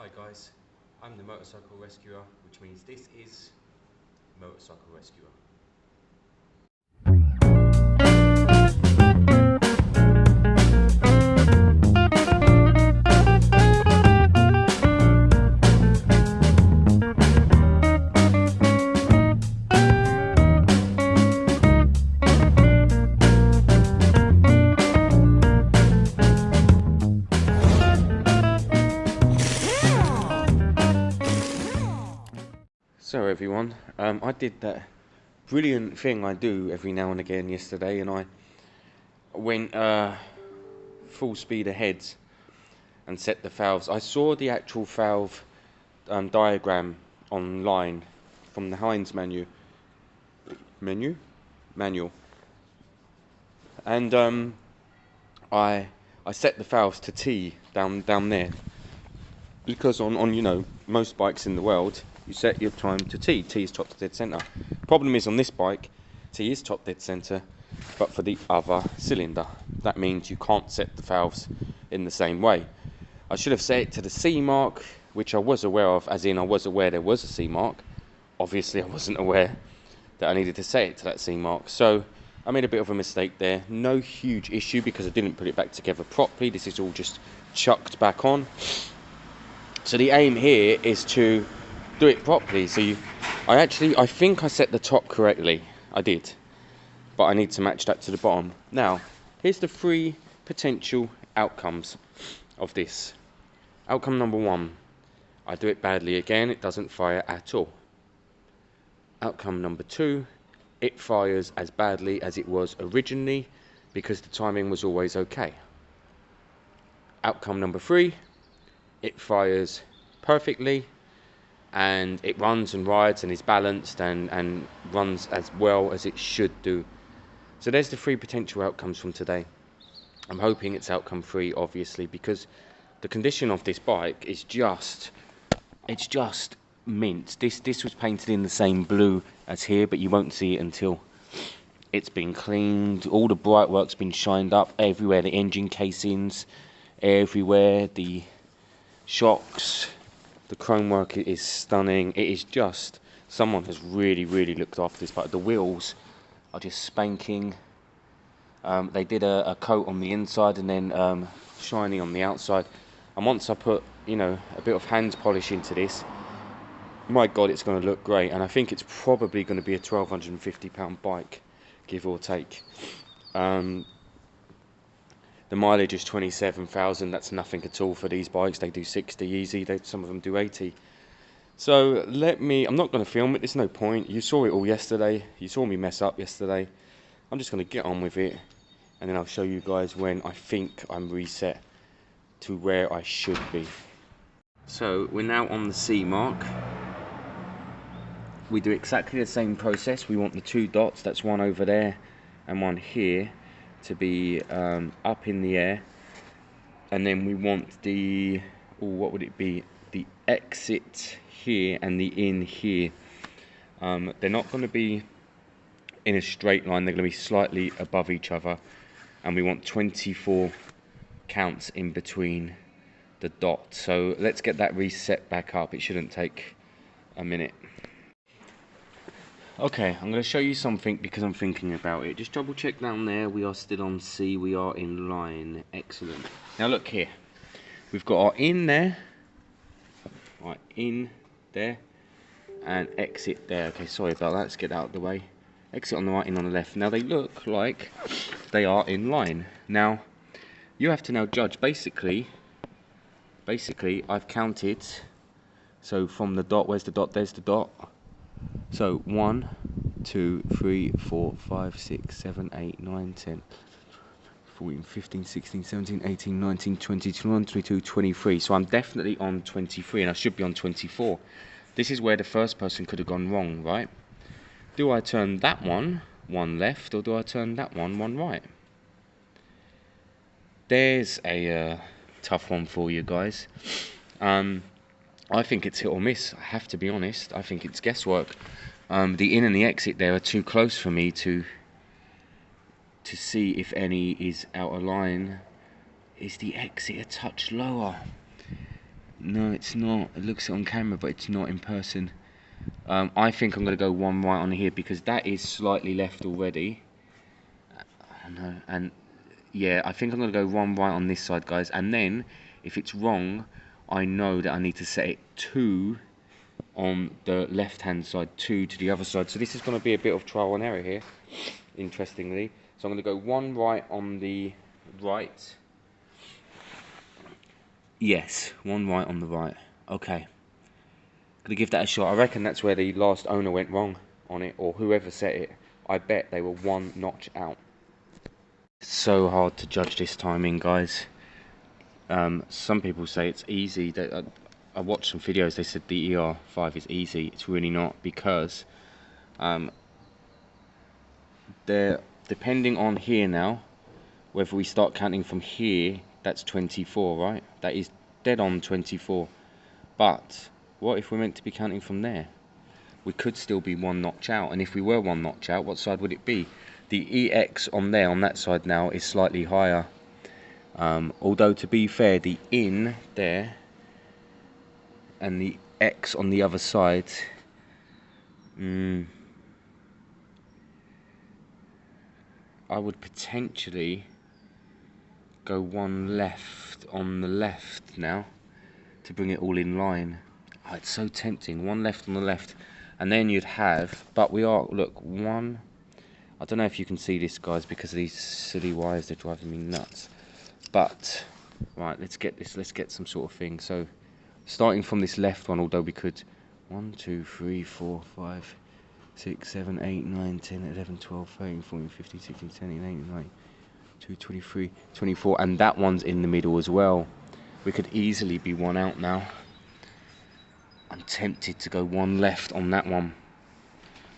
Hi guys, I'm the motorcycle rescuer, which means this is Motorcycle Rescuer. So everyone, I did that brilliant thing I do every now and again yesterday, and I went full speed ahead and set the valves. I saw the actual valve diagram online from the Heinz manual, and I set the valves to T down there, because on you know, most bikes in the world, you set your time to T. T is top to dead center. Problem is, on this bike, T is top dead center, but for the other cylinder. That means you can't set the valves in the same way. I should have set it to the C mark, which I was aware of, as in I was aware there was a C mark. Obviously I wasn't aware that I needed to set it to that C mark. So I made a bit of a mistake there. No huge issue because I didn't put it back together properly. This is all just chucked back on. So the aim here is to do it properly. So I think I set the top correctly. I did, but I need to match that to the bottom. Now, here's the 3 potential outcomes of this. Outcome number 1, I do it badly again, it doesn't fire at all. Outcome number 2, it fires as badly as it was originally because the timing was always okay. Outcome number 3, it fires perfectly and it runs and rides and is balanced and runs as well as it should do. So there's the 3 potential outcomes from today. I'm hoping it's outcome 3, obviously, because the condition of this bike is just mint. This was painted in the same blue as here, but you won't see it until it's been cleaned. All the bright work's been shined up everywhere, the engine casings everywhere, the shocks, the chrome work is stunning. It is just, someone has really looked after this bike. The wheels are just spanking. They did a coat on the inside and then shiny on the outside. And once I put, you know, a bit of hand polish into this, my God, it's going to look great. And I think it's probably going to be a £1,250 bike, give or take. The mileage is 27,000. That's nothing at all for these bikes. They do 60 easy. Some of them do 80. So I'm not going to film it. There's no point. You saw it all yesterday. You saw me mess up yesterday. I'm just going to get on with it, and then I'll show you guys when I think I'm reset to where I should be. So we're now on the C mark. We do exactly the same process. We want the 2 dots, that's one over there and one here, to be up in the air, and then we want the, what would it be, the exit here and the in here. They're not going to be in a straight line, they're going to be slightly above each other, and we want 24 counts in between the dots. So let's get that reset back up. It shouldn't take a minute. Okay, I'm going to show you something because I'm thinking about it. Just double check down there. We are still on C. We are in line. Excellent. Now look here. We've got our in there. Right, in there. And exit there. Okay, sorry about that. Let's get out of the way. Exit on the right, in on the left. Now they look like they are in line. Now, you have to now judge. Basically, I've counted. So from the dot, where's the dot? There's the dot. So 1, 2, 3, 4, 5, 6, 7, 8, 9, 10, 14, 15, 16, 17, 18, 19, 20, 21, 22, 23. So I'm definitely on 23 and I should be on 24. This is where the first person could have gone wrong, right? Do I turn that one left, or do I turn that one right? There's a tough one for you guys. I think it's hit or miss. I have to be honest. I think it's guesswork. The in and the exit there are too close for me to see if any is out of line. Is the exit a touch lower? No, it's not. It looks it on camera, but it's not in person. I think I'm going to go one right on here because that is slightly left already. I know, and yeah, I think I'm going to go one right on this side, guys. And then, if it's wrong, I know that I need to set it 2 on the left-hand side, 2 to the other side. So this is going to be a bit of trial and error here, interestingly. So I'm going to go one right on the right. Yes, one right on the right. Okay. Gonna give that a shot. I reckon that's where the last owner went wrong on it, or whoever set it. I bet they were 1 notch out. It's so hard to judge this timing, guys. Some people say it's easy. I watched some videos, they said the er5 is easy. It's really not, because they're depending on here now, whether we start counting from here, that's 24, right? That is dead on 24. But what if we're meant to be counting from there? We could still be 1 notch out, and if we were 1 notch out, what side would it be? The EX on there, on that side now, is slightly higher. Although, to be fair, the in there and the X on the other side, I would potentially go 1 left on the left now to bring it all in line. Oh, it's so tempting. 1 left on the left, and then you'd have, but we are, look, 1, I don't know if you can see this, guys, because of these silly wires, they're driving me nuts. But right, let's get this, let's get some sort of thing. So starting from this left one, although we could 1 2 3 4 5 6 7 8 9 10 11 12 13 14 15 16 17 18 19 2 23 24, and that one's in the middle as well. We could easily be 1 out now. I'm tempted to go 1 left on that one.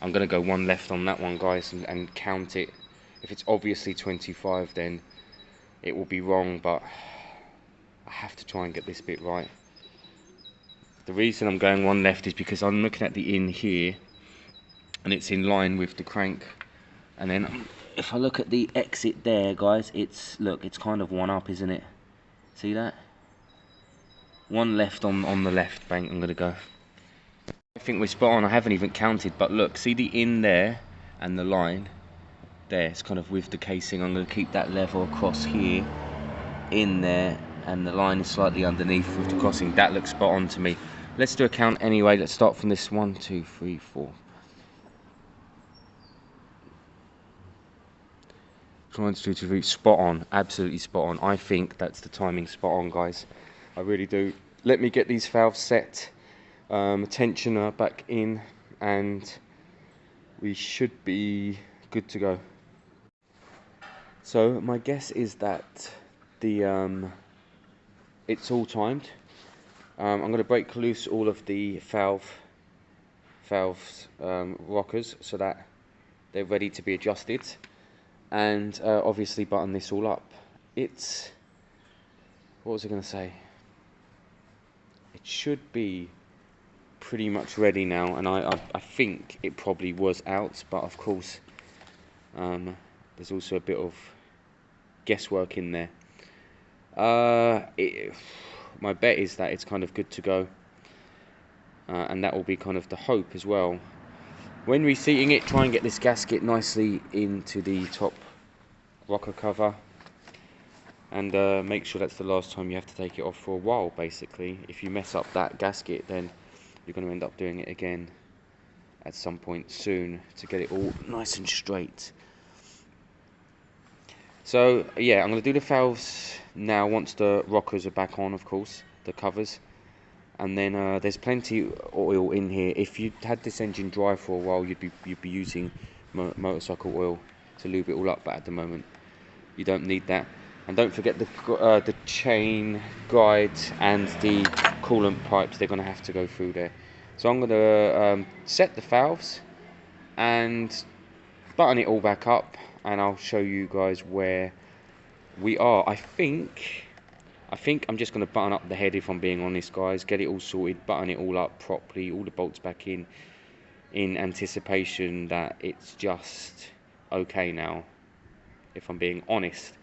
I'm going to go 1 left on that one, guys, and count it. If it's obviously 25, then it will be wrong, but I have to try and get this bit right. The reason I'm going 1 left is because I'm looking at the in here, and it's in line with the crank. And then if I look at the exit there, guys, it's, look, it's kind of 1 up, isn't it? See that? 1 left on the left bank, I'm going to go. I think we're spot on. I haven't even counted, but look, see the in there and the line there, it's kind of with the casing. I'm going to keep that level across here, in there, and the line is slightly underneath with the crossing. That looks spot on to me. Let's do a count anyway. Let's start from this 1 2 3 4. 1 2 3, spot on, absolutely spot on. I think that's the timing spot on, guys. I really do. Let me get these valves set, tensioner back in, and we should be good to go. So my guess is that the it's all timed. I'm going to break loose all of the valves rockers so that they're ready to be adjusted, and obviously button this all up. It's, what was I going to say? It should be pretty much ready now, and I think it probably was out, but of course there's also a bit of guesswork in there. My bet is that it's kind of good to go, and that will be kind of the hope as well. When reseating it, try and get this gasket nicely into the top rocker cover, and make sure that's the last time you have to take it off for a while. Basically, if you mess up that gasket, then you're going to end up doing it again at some point soon to get it all nice and straight. So yeah, I'm going to do the valves now once the rockers are back on, of course, the covers. And then there's plenty of oil in here. If you had this engine dry for a while, you'd be using motorcycle oil to lube it all up, but at the moment you don't need that. And don't forget the chain guide and the coolant pipes. They're going to have to go through there. So I'm going to set the valves and button it all back up, and I'll show you guys where we are. I think I'm just going to button up the head, if I'm being honest, guys. Get it all sorted, button it all up properly, all the bolts back in anticipation that it's just okay now, if I'm being honest.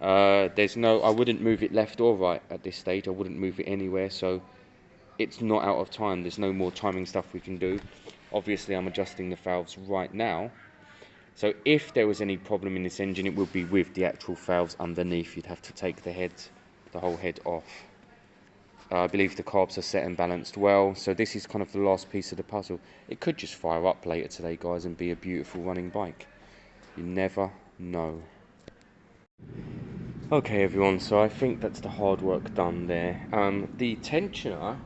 I wouldn't move it left or right at this stage. I wouldn't move it anywhere, so it's not out of time. There's no more timing stuff we can do. Obviously, I'm adjusting the valves right now. So if there was any problem in this engine, it would be with the actual valves underneath. You'd have to take the whole head off. I believe the carbs are set and balanced well. So this is kind of the last piece of the puzzle. It could just fire up later today, guys, and be a beautiful running bike. You never know. Okay, everyone, so I think that's the hard work done there. The tensioner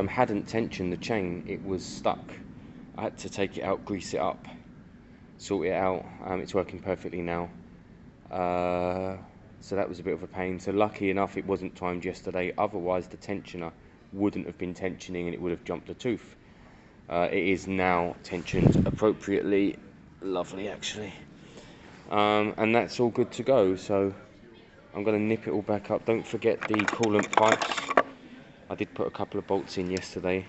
hadn't tensioned the chain. It was stuck. I had to take it out, grease it up, sort it out. It's working perfectly now. So that was a bit of a pain. So lucky enough it wasn't timed yesterday, otherwise the tensioner wouldn't have been tensioning and it would have jumped the tooth. It is now tensioned appropriately. Lovely, actually. And that's all good to go. So I'm going to nip it all back up. Don't forget the coolant pipes. I did put a couple of bolts in yesterday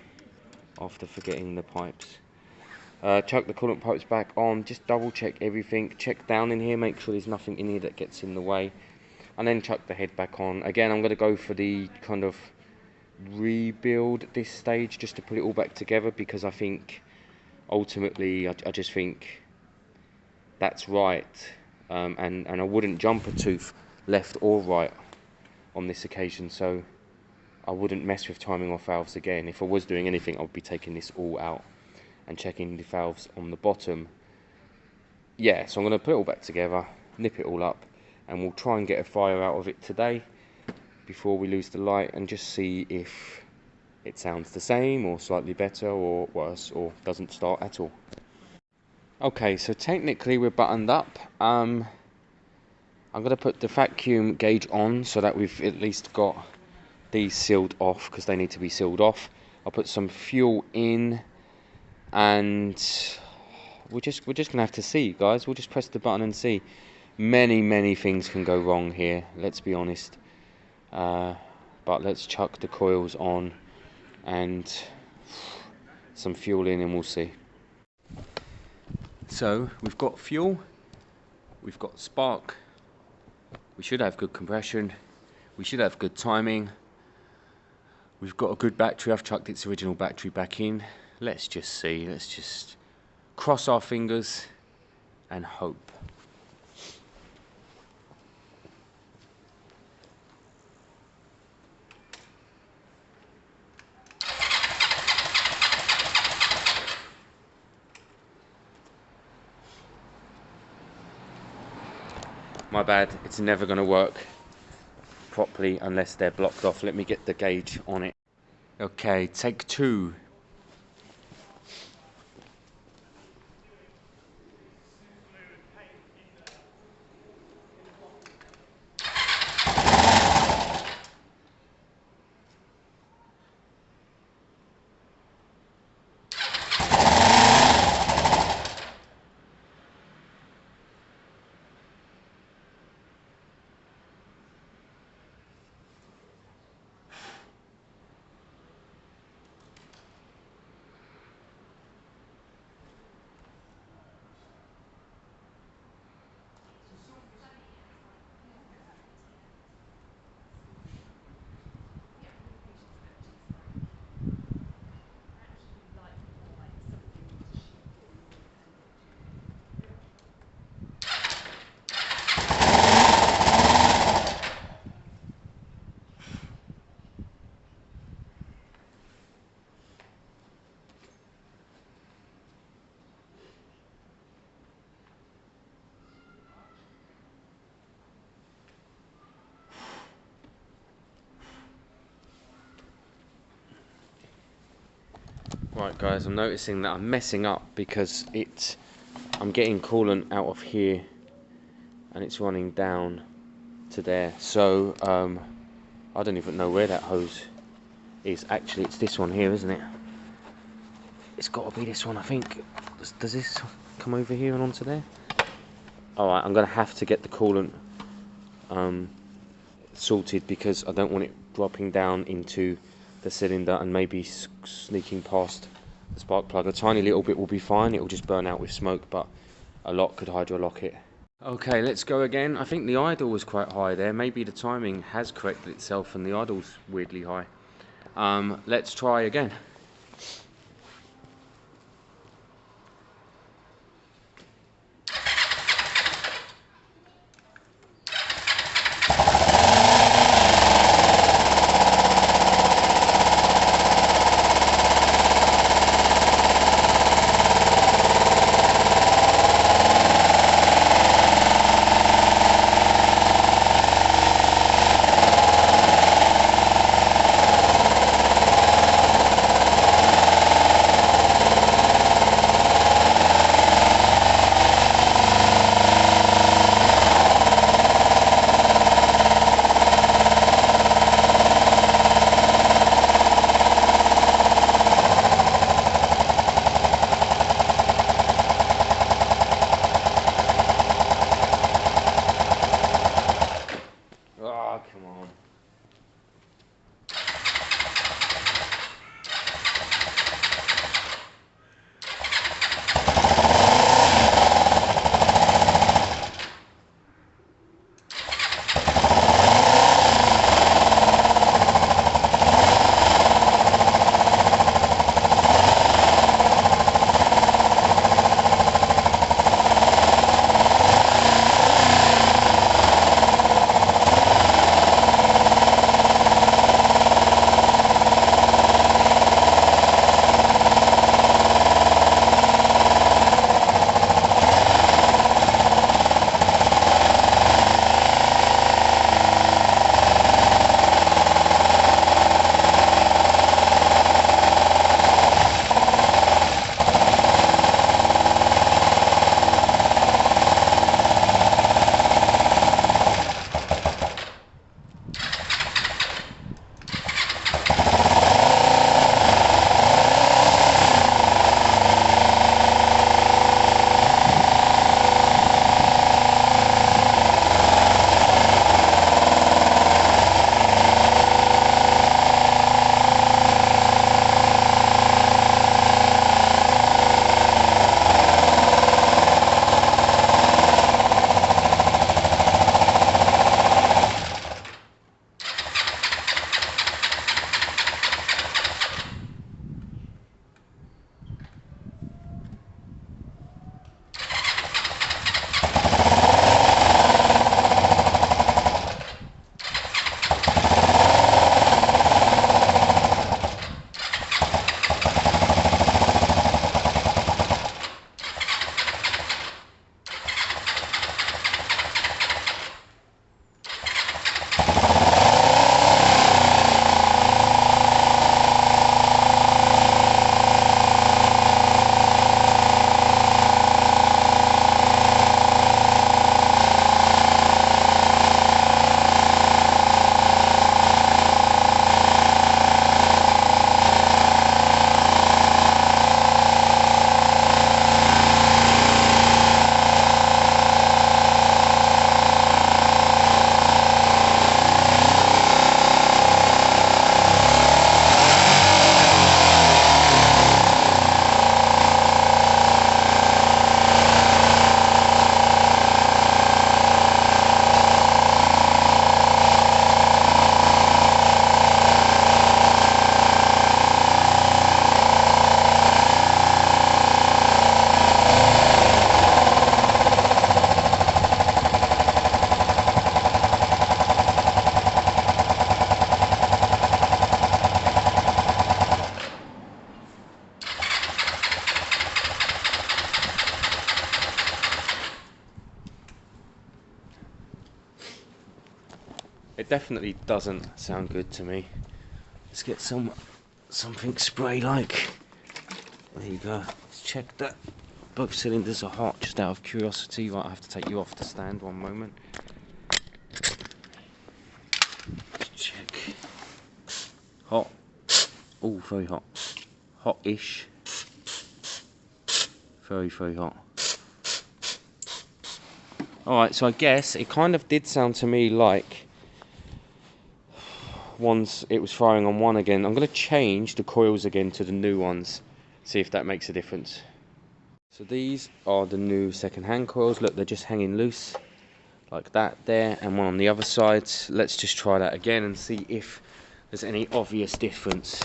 after forgetting the pipes. Chuck the coolant pipes back on, just double check everything, check down in here, make sure there's nothing in here that gets in the way, and then chuck the head back on. Again, I'm going to go for the kind of rebuild at this stage, just to put it all back together, because I think ultimately I just think that's right, and I wouldn't jump a tooth left or right on this occasion, so I wouldn't mess with timing off valves again. If I was doing anything, I would be taking this all out and checking the valves on the bottom. Yeah, so I'm going to put it all back together, nip it all up, and we'll try and get a fire out of it today before we lose the light, and just see if it sounds the same or slightly better or worse or doesn't start at all. Okay, so technically we're buttoned up. I'm going to put the vacuum gauge on so that we've at least got these sealed off, because they need to be sealed off. I'll put some fuel in, and we're just gonna have to see, guys. We'll just press the button and see. Many things can go wrong here, let's be honest, but let's chuck the coils on and some fuel in, and we'll see. So we've got fuel, we've got spark, we should have good compression, we should have good timing, we've got a good battery. I've chucked its original battery back in. Let's just see, let's just cross our fingers and hope. My bad, it's never going to work properly unless they're blocked off. Let me get the gauge on it. Okay, take two. Right guys, I'm noticing that I'm messing up because I'm getting coolant out of here and it's running down to there. So I don't even know where that hose is. Actually, it's this one here, isn't it? It's got to be this one, I think. Does this come over here and onto there? Alright, I'm going to have to get the coolant sorted, because I don't want it dropping down into the cylinder and maybe sneaking past the spark plug. A tiny little bit will be fine, it will just burn out with smoke, but a lot could hydrolock it. Okay, let's go again. I think the idle was quite high there. Maybe the timing has corrected itself and the idle's weirdly high. Let's try again. Oh, come on. It definitely doesn't sound good to me. Let's get something spray-like. There you go. Let's check that both cylinders are hot, just out of curiosity. Right, I have to take you off the stand one moment. Let's check. Hot. Oh, very hot. Hot-ish. Very, very hot. Alright, so I guess it kind of did sound to me like it was firing on one again. I'm going to change the coils again to the new ones, see if that makes a difference. So these are the new second-hand coils. Look, they're just hanging loose like that there, and one on the other side. Let's just try that again and see if there's any obvious difference.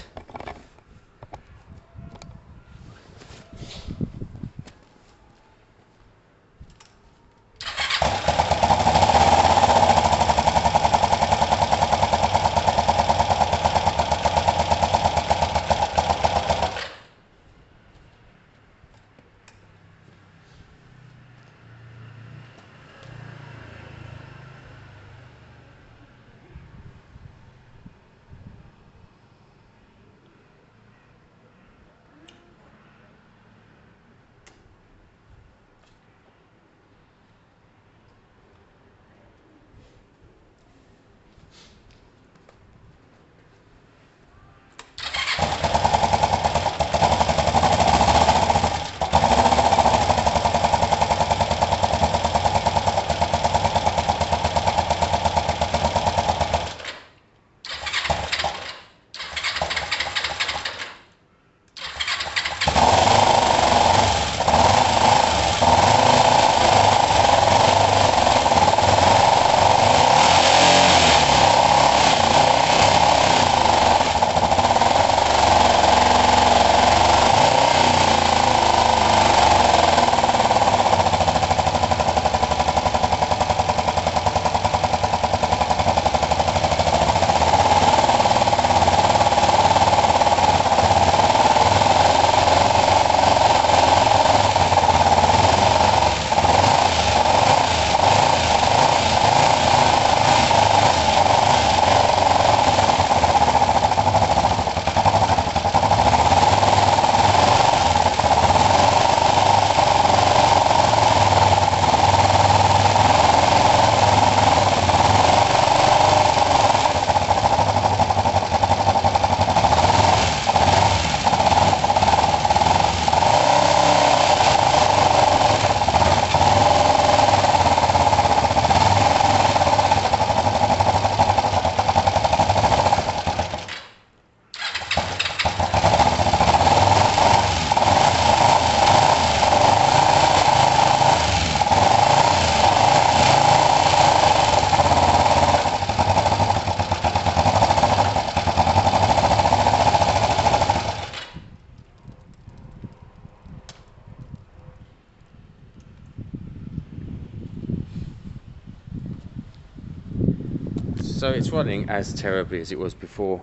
So it's running as terribly as it was before.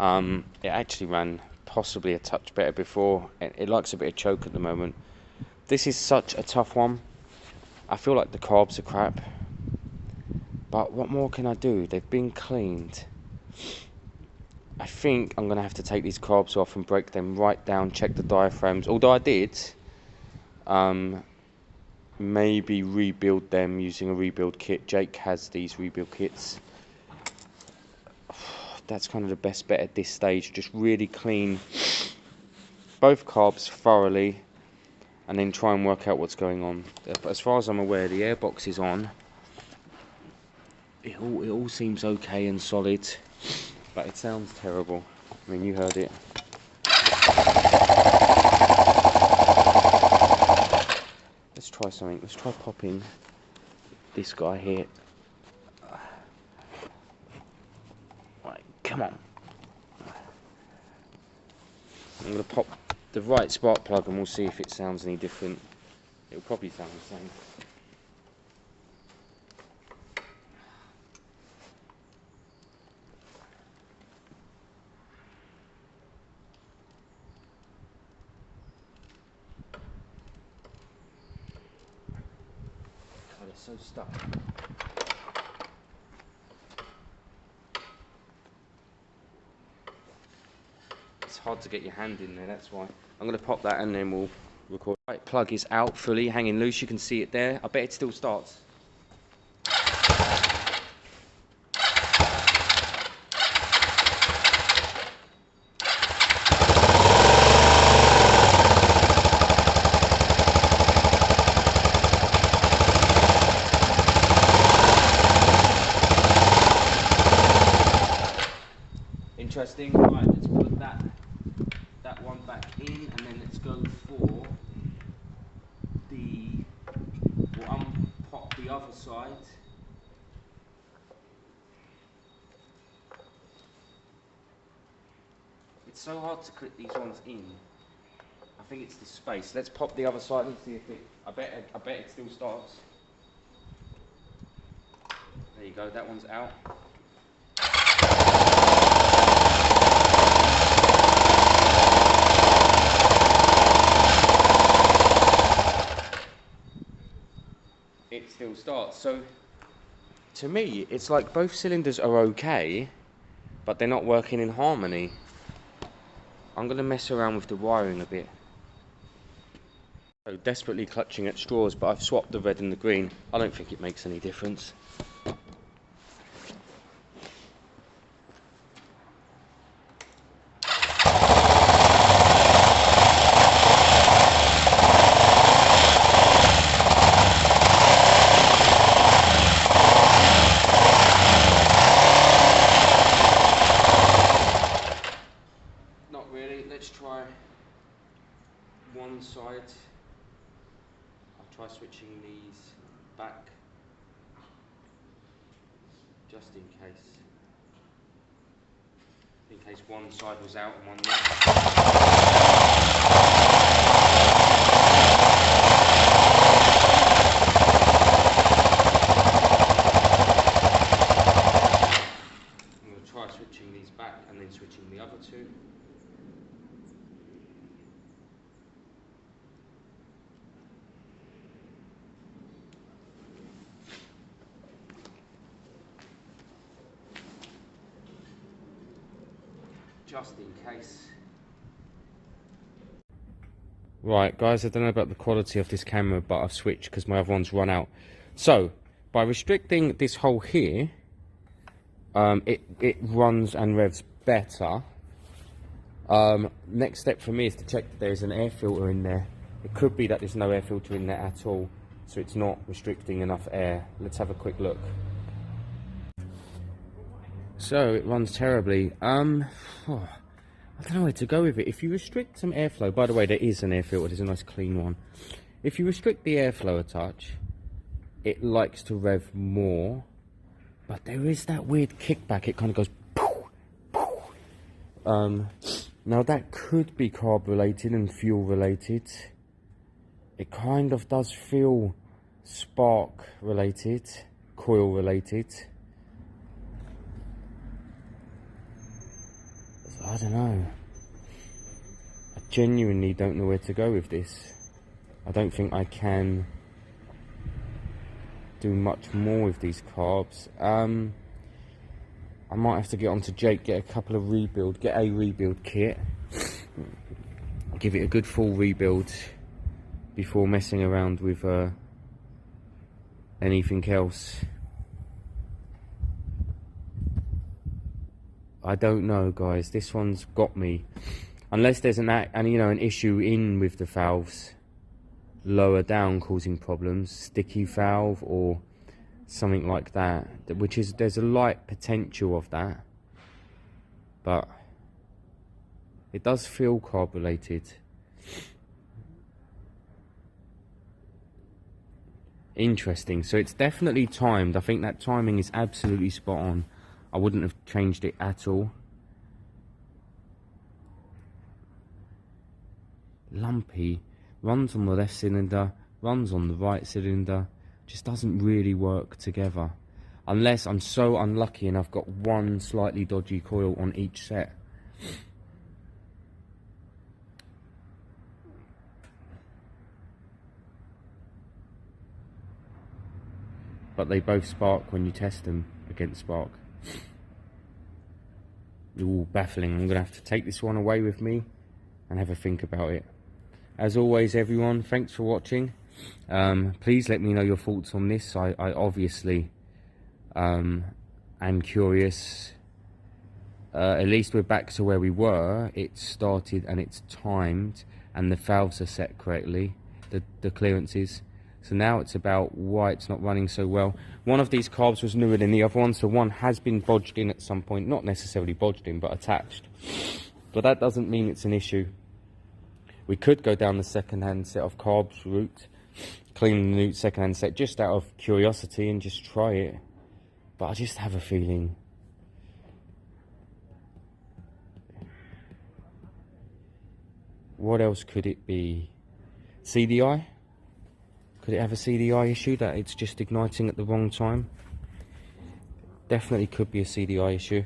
It actually ran possibly a touch better before. It likes a bit of choke at the moment. This is such a tough one. I feel like the carbs are crap, but what more can I do? They've been cleaned. I think I'm gonna have to take these carbs off and break them right down, check the diaphragms, although I did maybe rebuild them using a rebuild kit. Jake has these rebuild kits. That's kind of the best bet at this stage. Just really clean both carbs thoroughly and then try and work out what's going on. But as far as I'm aware, the airbox is on. It all seems okay and solid, but it sounds terrible. I mean, you heard it. Let's try something. Let's try popping this guy here. Right, come on. I'm going to pop the right spark plug and we'll see if it sounds any different. It'll probably sound the same. God, it's so stuck. It's hard to get your hand in there, that's why. I'm going to pop that and then we'll record. Right, plug is out fully, hanging loose. You can see it there. I bet it still starts. Interesting. Right, let's put that one back in, and then let's go for we'll unpop the other side. It's so hard to clip these ones in. I think it's the space. Let's pop the other side and see if it. I bet it still starts. There you go. That one's out. It still starts. So to me, it's like both cylinders are okay, but they're not working in harmony. I'm going to mess around with the wiring a bit. So desperately clutching at straws, but I've swapped the red and the green. I don't think it makes any difference. Let's try one side. I'll try switching these back just in case one side was out and one not. I'm going to try switching these back and then switching the other two. Just in case. Right guys, I don't know about the quality of this camera, but I've switched because my other one's run out. So by restricting this hole here, it runs and revs better. Next step for me is to check that there's an air filter in there. It could be that there's no air filter in there at all, so it's not restricting enough air. Let's have a quick look. So it runs terribly. I don't know where to go with it. If you restrict some airflow, by the way, there is an air filter. There's a nice clean one. If you restrict the airflow a touch, it likes to rev more, but there is that weird kickback. It kind of goes poof, poof. Now that could be carb related and fuel related. It kind of does feel spark related, coil related. I don't know. I genuinely don't know where to go with this. I don't think I can do much more with these carbs. I might have to get onto Jake, get a rebuild kit, give it a good full rebuild before messing around with anything else. I don't know, guys. This one's got me. Unless there's an issue in with the valves lower down causing problems, sticky valve or something like that, there's a light potential of that, but it does feel carb related. Interesting. So it's definitely timed. I think that timing is absolutely spot on. I wouldn't have changed it at all. Lumpy. Runs on the left cylinder, runs on the right cylinder. Just doesn't really work together. Unless I'm so unlucky and I've got one slightly dodgy coil on each set. But they both spark when you test them against spark. Ooh, baffling. I'm going to have to take this one away with me and have a think about it. As always, everyone, thanks for watching. Please let me know your thoughts on this. I obviously am curious. At least we're back to where we were. It's started and it's timed and the valves are set correctly, the clearances. So now it's about why it's not running so well. One of these carbs was newer than the other one, so one has been bodged in at some point. Not necessarily bodged in, but attached. But that doesn't mean it's an issue. We could go down the second-hand set of carbs route, clean the new second-hand set just out of curiosity and just try it. But I just have a feeling. What else could it be? CDI? Could it have a CDI issue that it's just igniting at the wrong time? Definitely could be a CDI issue.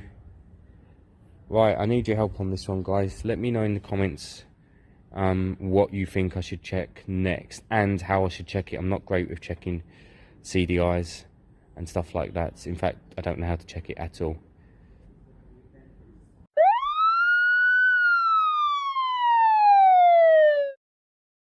Right, I need your help on this one, guys. Let me know in the comments what you think I should check next and how I should check it. I'm not great with checking CDIs and stuff like that. In fact, I don't know how to check it at all.